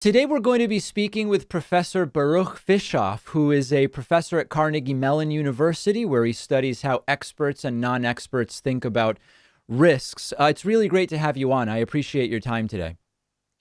Today, we're going to be speaking with Professor Baruch Fischhoff, who is a professor at Carnegie Mellon University, where he studies how experts and non-experts think about risks. It's really great to have you on. I appreciate your time today.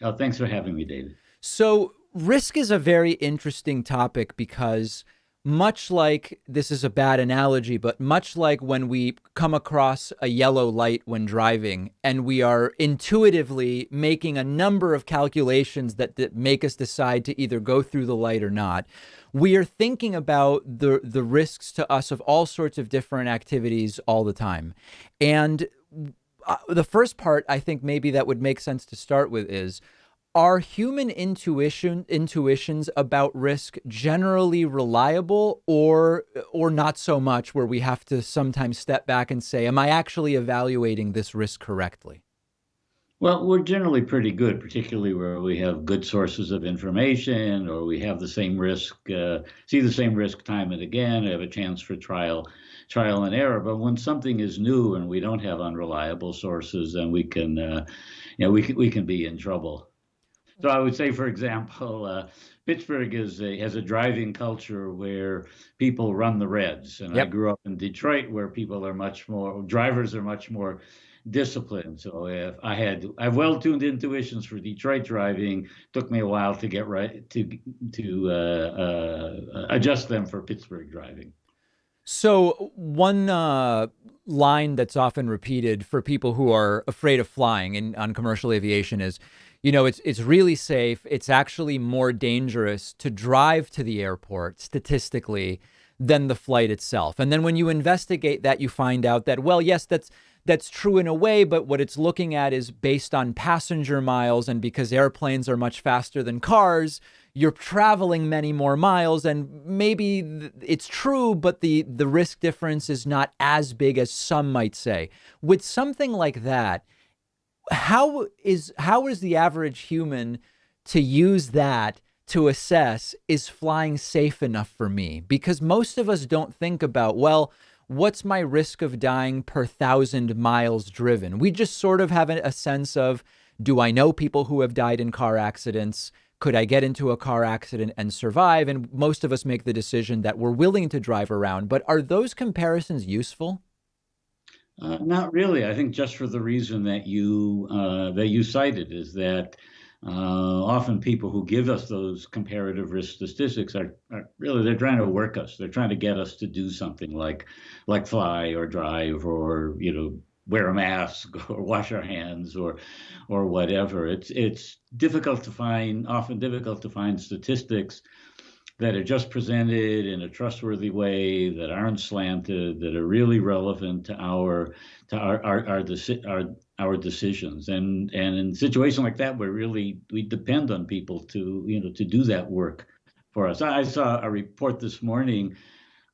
Oh, thanks for having me, David. So, risk is a very interesting topic because, much like this is a bad analogy, but much like when we come across a yellow light when driving and we are intuitively making a number of calculations that make us decide to either go through the light or not, we are thinking about the risks to us of all sorts of different activities all the time. And the first part, I think maybe that would make sense to start with is, are human intuitions about risk generally reliable or not so much, where we have to sometimes step back and say, am I actually evaluating this risk correctly? Well, we're generally pretty good, particularly where we have good sources of information or we have the same risk, see the same risk time and again, have a chance for trial and error. But when something is new and we don't have unreliable sources, then we can be in trouble. So I would say, for example, Pittsburgh has a driving culture where people run the reds, and I Yep. grew up in Detroit, where drivers are much more disciplined. So if I have well-tuned intuitions for Detroit driving. Took me a while to get right to adjust them for Pittsburgh driving. So one line that's often repeated for people who are afraid of flying on commercial aviation is, it's really safe. It's actually more dangerous to drive to the airport statistically than the flight itself. And then when you investigate that, you find out that, well, yes, that's true in a way, but what it's looking at is based on passenger miles. And because airplanes are much faster than cars, you're traveling many more miles, and maybe it's true, but the risk difference is not as big as some might say. With something like that, how is the average human to use that to assess, is flying safe enough for me? Because most of us don't think about, well, what's my risk of dying per 1,000 miles driven? We just sort of have a sense of, do I know people who have died in car accidents? Could I get into a car accident and survive? And most of us make the decision that we're willing to drive around. But are those comparisons useful? Not really. I think just for the reason that you cited is that often people who give us those comparative risk statistics are really, they're trying to work us. They're trying to get us to do something like fly or drive or wear a mask or wash our hands or whatever. It's difficult to find, often difficult to find statistics that are just presented in a trustworthy way, that aren't slanted, that are really relevant to our decisions. And in a situation like that, we depend on people to do that work for us. I saw a report this morning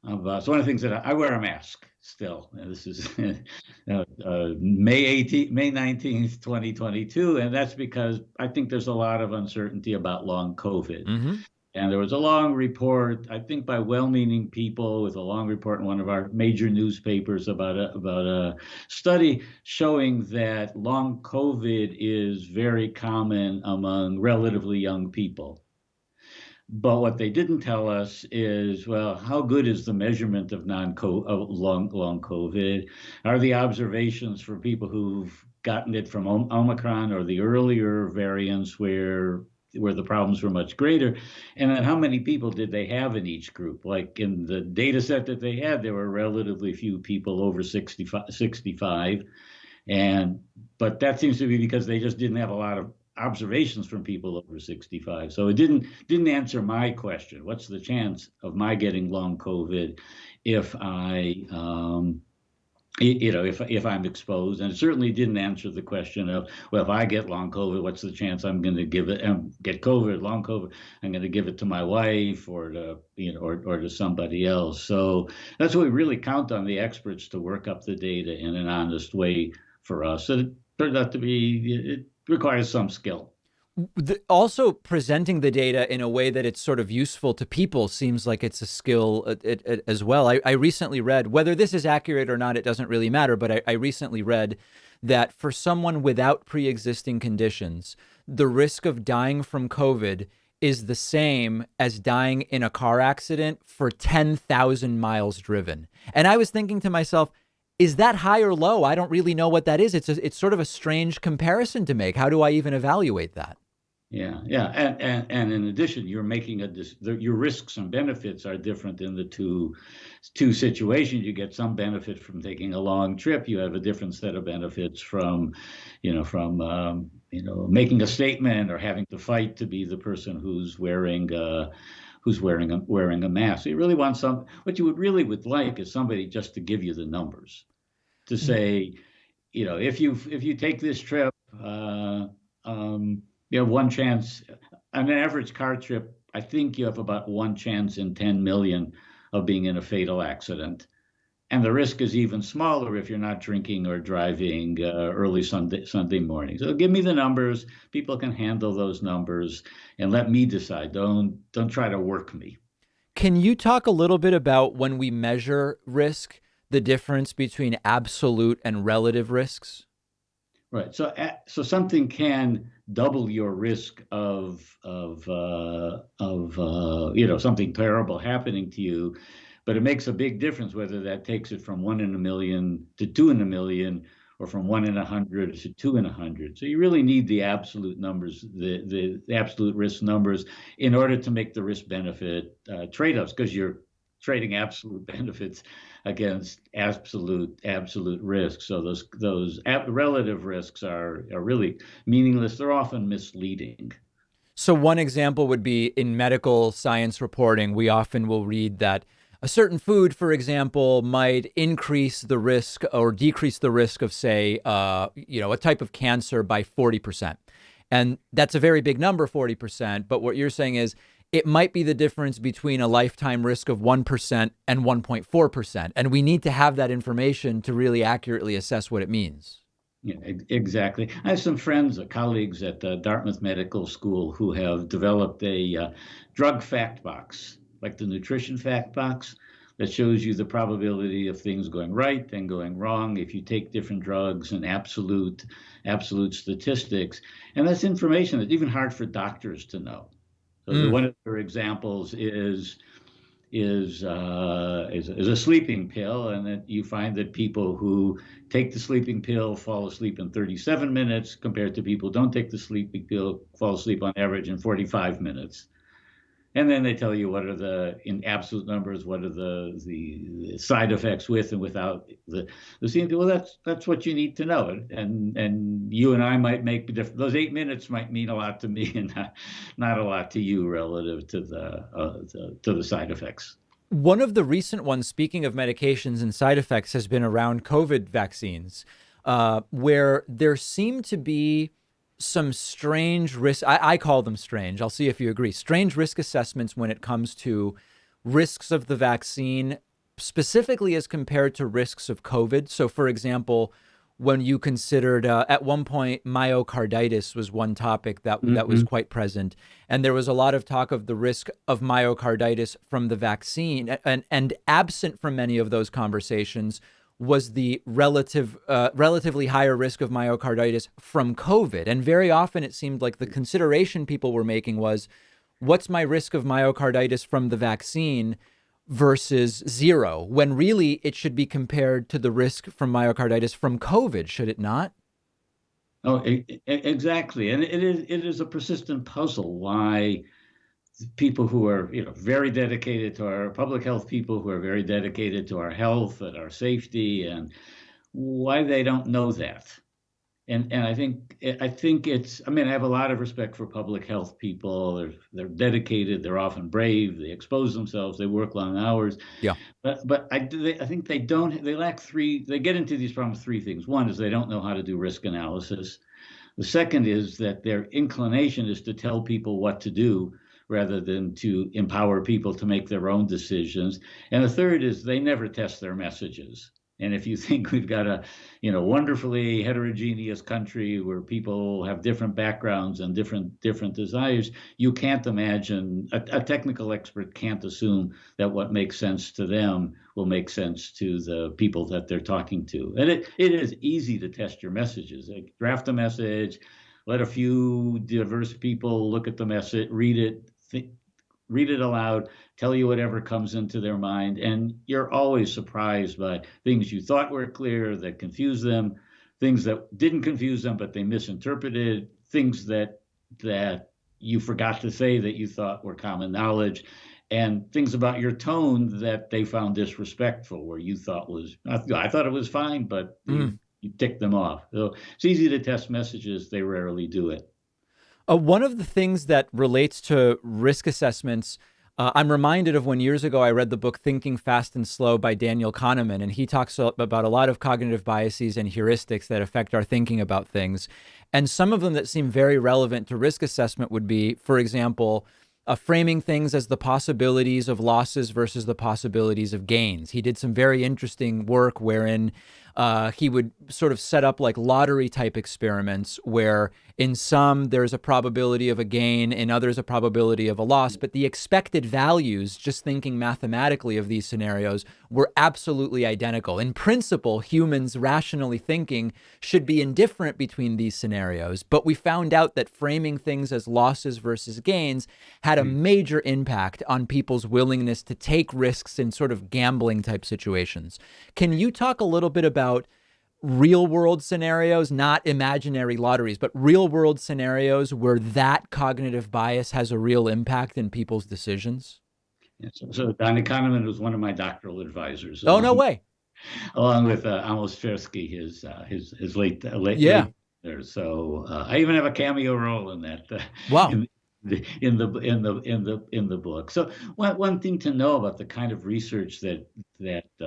so one of the things that I wear a mask still. And this is May 19th, 2022, and that's because I think there's a lot of uncertainty about long COVID. Mm-hmm. And there was a long report, I think by well-meaning people, with a long report in one of our major newspapers about a study showing that long COVID is very common among relatively young people. But what they didn't tell us is, well, how good is the measurement of long COVID? Are the observations for people who've gotten it from Omicron or the earlier variants where the problems were much greater? And then how many people did they have in each group? Like in the data set that they had, there were relatively few people over 65. But that seems to be because they just didn't have a lot of observations from people over 65. So it didn't answer my question. What's the chance of my getting long COVID if if I'm exposed? And it certainly didn't answer the question of, well, if I get long COVID, what's the chance I'm going to get COVID, long COVID? I'm going to give it to my wife or to somebody else. So that's what we really count on the experts to work up the data in an honest way for us. So it turned out to be, it requires some skill. Also, presenting the data in a way that it's sort of useful to people seems like it's a skill as well. I recently read, whether this is accurate or not, it doesn't really matter, but I recently read that for someone without pre-existing conditions, the risk of dying from COVID is the same as dying in a car accident for 10,000 miles driven. And I was thinking to myself, is that high or low? I don't really know what that is. It's sort of a strange comparison to make. How do I even evaluate that? Yeah, yeah, and in addition, you're making your risks and benefits are different in the two situations. You get some benefit from taking a long trip. You have a different set of benefits from, making a statement or having to fight to be the person who's wearing a mask. So you really want what you would like is somebody just to give you the numbers, to say, if you take this trip, you have one chance. On an average car trip, I think you have about one chance in 10 million of being in a fatal accident. And the risk is even smaller if you're not drinking or driving early Sunday morning. So give me the numbers. People can handle those numbers, and let me decide. Don't try to work me. Can you talk a little bit about when we measure risk, the difference between absolute and relative risks? Right. So something can double your risk of something terrible happening to you, but it makes a big difference whether that takes it from 1 in a million to 2 in a million, or from 1 in 100 to 2 in 100. So you really need the absolute numbers, the absolute risk numbers, in order to make the risk benefit trade-offs, because you're trading absolute benefits against absolute risks. So those relative risks are really meaningless. They're often misleading. So one example would be in medical science reporting, we often will read that a certain food, for example, might increase the risk or decrease the risk of, say, a type of cancer by 40%. And that's a very big number, 40%. But what you're saying is it might be the difference between a lifetime risk of 1% and 1.4%. And we need to have that information to really accurately assess what it means. Yeah, exactly. I have some friends, colleagues at Dartmouth Medical School, who have developed a drug fact box, like the nutrition fact box, that shows you the probability of things going right and going wrong if you take different drugs, and absolute statistics. And that's information that's even hard for doctors to know. So one of their examples is a sleeping pill, and that you find that people who take the sleeping pill fall asleep in 37 minutes, compared to people who don't take the sleeping pill fall asleep on average in 45 minutes. And then they tell you what are in absolute numbers, what are the side effects with and without the sleeping. Well, that's what you need to know. And you and I might make different. Those 8 minutes might mean a lot to me, and not a lot to you relative to the side effects. One of the recent ones, speaking of medications and side effects, has been around COVID vaccines, where there seem to be some strange risk. I call them strange. I'll see if you agree. Strange risk assessments when it comes to risks of the vaccine, specifically as compared to risks of COVID. So, for example, when you considered at one point, myocarditis was one topic that was quite present. And there was a lot of talk of the risk of myocarditis from the vaccine, and absent from many of those conversations was the relatively higher risk of myocarditis from COVID. And very often it seemed like the consideration people were making was, what's my risk of myocarditis from the vaccine versus zero, when really it should be compared to the risk from myocarditis from COVID, should it not? Oh, exactly. And it is a persistent puzzle why people who are, very dedicated to our public health, people who are very dedicated to our health and our safety, and why they don't know that. And I think it's. I mean, I have a lot of respect for public health people. They're dedicated. They're often brave. They expose themselves. They work long hours. Yeah. But I think they don't. They lack three. They get into these problems with three things. One is they don't know how to do risk analysis. The second is that their inclination is to tell people what to do, rather than to empower people to make their own decisions. And the third is they never test their messages. And if you think we've got a, wonderfully heterogeneous country where people have different backgrounds and different desires, you can't imagine a technical expert can't assume that what makes sense to them will make sense to the people that they're talking to. And it is easy to test your messages. Like, draft a message, let a few diverse people look at the message, read it, read it aloud, tell you whatever comes into their mind, and you're always surprised by things you thought were clear that confuse them, things that didn't confuse them but they misinterpreted, things that you forgot to say that you thought were common knowledge, and things about your tone that they found disrespectful, where you thought I thought it was fine, but you ticked them off. So it's easy to test messages. They rarely do it. One of the things that relates to risk assessments, I'm reminded of when years ago I read the book Thinking Fast and Slow by Daniel Kahneman, and he talks about a lot of cognitive biases and heuristics that affect our thinking about things. And some of them that seem very relevant to risk assessment would be, for example, framing things as the possibilities of losses versus the possibilities of gains. He did some very interesting work wherein he would sort of set up like lottery type experiments where in some there's a probability of a gain, in others a probability of a loss, but the expected values, just thinking mathematically of these scenarios, were absolutely identical. In principle, humans rationally thinking should be indifferent between these scenarios, but we found out that framing things as losses versus gains had a major impact on people's willingness to take risks in sort of gambling type situations. Can you talk a little bit about real world scenarios, not imaginary lotteries, but real world scenarios where that cognitive bias has a real impact in people's decisions? Yeah, so Dr. Kahneman was one of my doctoral advisors. Oh, no way. Along with Amos Tversky, his late Yeah. there. So I even have a cameo role in that. Wow. In the book. So one thing to know about the kind of research that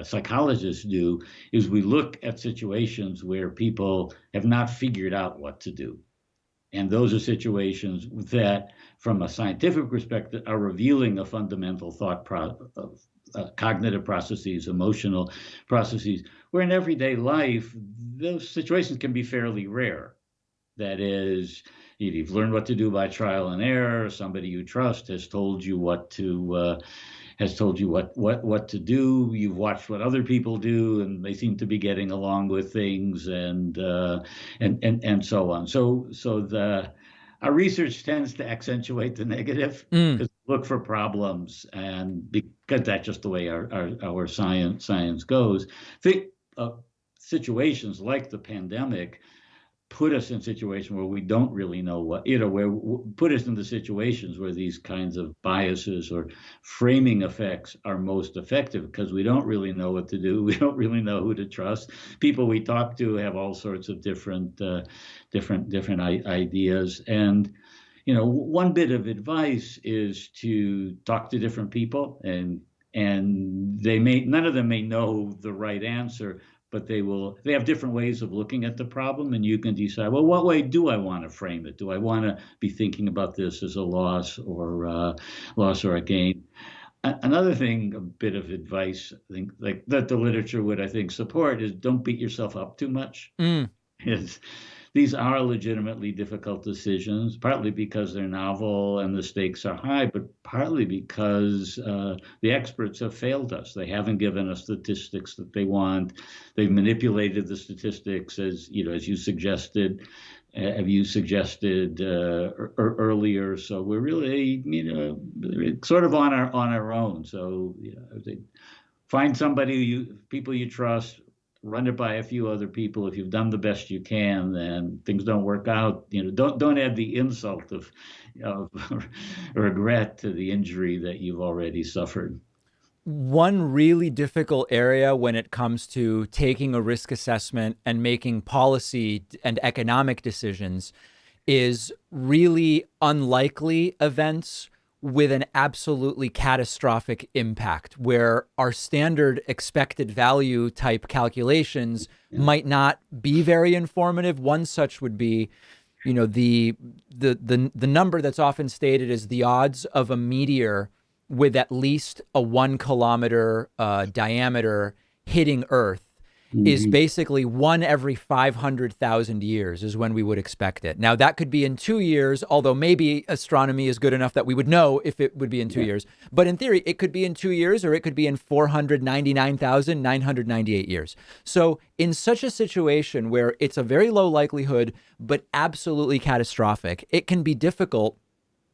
psychologists do is we look at situations where people have not figured out what to do. And those are situations that, from a scientific perspective, are revealing a fundamental cognitive processes, emotional processes, where in everyday life, those situations can be fairly rare. That is, you've learned what to do by trial and error. Somebody you trust has told you what to do. You've watched what other people do, and they seem to be getting along with things, and so on. So our research tends to accentuate the negative, because look for problems, and because that's just the way our science goes. Think situations like the pandemic put us in situations where we don't really know put us into situations where these kinds of biases or framing effects are most effective, because we don't really know what to do. We don't really know who to trust. People we talk to have all sorts of different ideas. And, one bit of advice is to talk to different people, and none of them may know the right answer, but they have different ways of looking at the problem, and you can decide, well, what way do I want to frame it? Do I want to be thinking about this as a loss or a gain? Another thing, a bit of advice, I think, like that the literature would, I think, support, is don't beat yourself up too much. These are legitimately difficult decisions, partly because they're novel and the stakes are high, but partly because the experts have failed us. They haven't given us statistics that they want. They've manipulated the statistics, as you suggested. Have you suggested earlier? So we're really, sort of on our own. So find people you trust. Run it by a few other people. If you've done the best you can, then things don't work out. Don't add the insult of regret to the injury that you've already suffered. One really difficult area when it comes to taking a risk assessment and making policy and economic decisions is really unlikely events with an absolutely catastrophic impact, where our standard expected value type calculations might not be very informative. One such would be, the number that's often stated as the odds of a meteor with at least a 1 kilometer diameter hitting Earth is Hmm. basically one every 500,000 years is when we would expect it. Now, that could be in 2 years, although maybe astronomy is good enough that we would know if it would be in 2 years. But in theory, it could be in 2 years or it could be in 499,998 years. So, in such a situation where it's a very low likelihood, but absolutely catastrophic, it can be difficult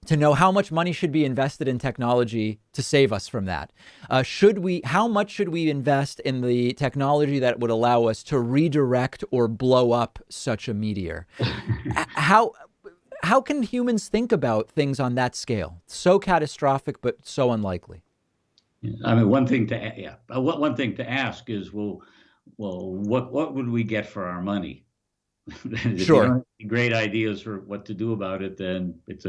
to know how much money should be invested in technology to save us from that. How much should we invest in the technology that would allow us to redirect or blow up such a meteor? How, how can humans think about things on that scale? So catastrophic, but so unlikely. I mean, one thing to ask is, what would we get for our money? If you don't Sure. have any great ideas for what to do about it, then it's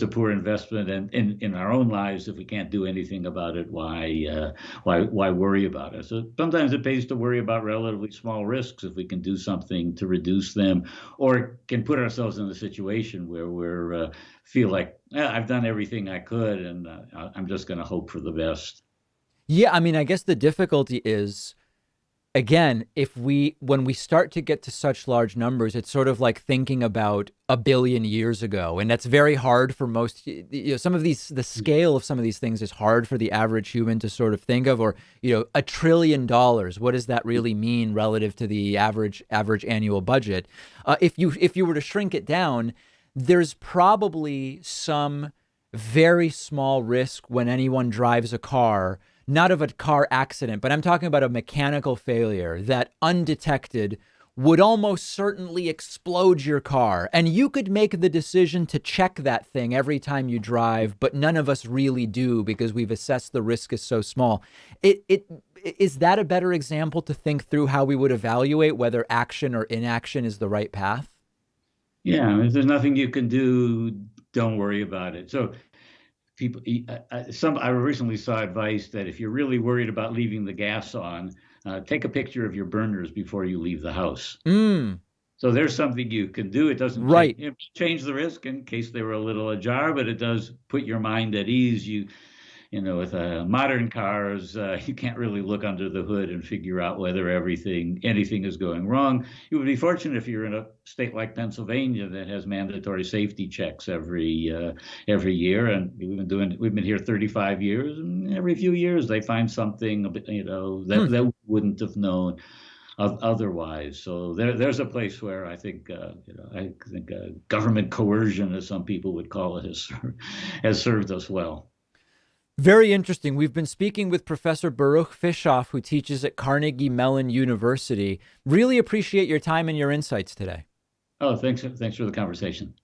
a poor investment. And in our own lives, if we can't do anything about it, why worry about it? So sometimes it pays to worry about relatively small risks if we can do something to reduce them, or can put ourselves in a situation where we're feel like, I've done everything I could, and I'm just going to hope for the best. Yeah, I mean, I guess the difficulty is, again, if we when we start to get to such large numbers, it's sort of like thinking about a billion years ago, and that's very hard for most. Some of these, the scale of some of these things is hard for the average human to sort of think of. Or $1 trillion. What does that really mean relative to the average annual budget? If you were to shrink it down, there's probably some very small risk when anyone drives a car, not of a car accident, but I'm talking about a mechanical failure that undetected would almost certainly explode your car. And you could make the decision to check that thing every time you drive, but none of us really do because we've assessed the risk is so small. It is that a better example to think through how we would evaluate whether action or inaction is the right path? Yeah, if there's nothing you can do, don't worry about it. So people, I recently saw advice that if you're really worried about leaving the gas on, take a picture of your burners before you leave the house. Mm, So there's something you can do. It doesn't change, right. change the risk in case they were a little ajar, but it does put your mind at ease. With modern cars, you can't really look under the hood and figure out whether anything is going wrong. You would be fortunate if you're in a state like Pennsylvania that has mandatory safety checks every year, and we've been here 35 years, and every few years they find something Hmm. that we wouldn't have known otherwise. So there's a place where I think government coercion, as some people would call it, has served us well. Very interesting. We've been speaking with Professor Baruch Fischhoff, who teaches at Carnegie Mellon University. Really appreciate your time and your insights today. Oh, thanks for the conversation.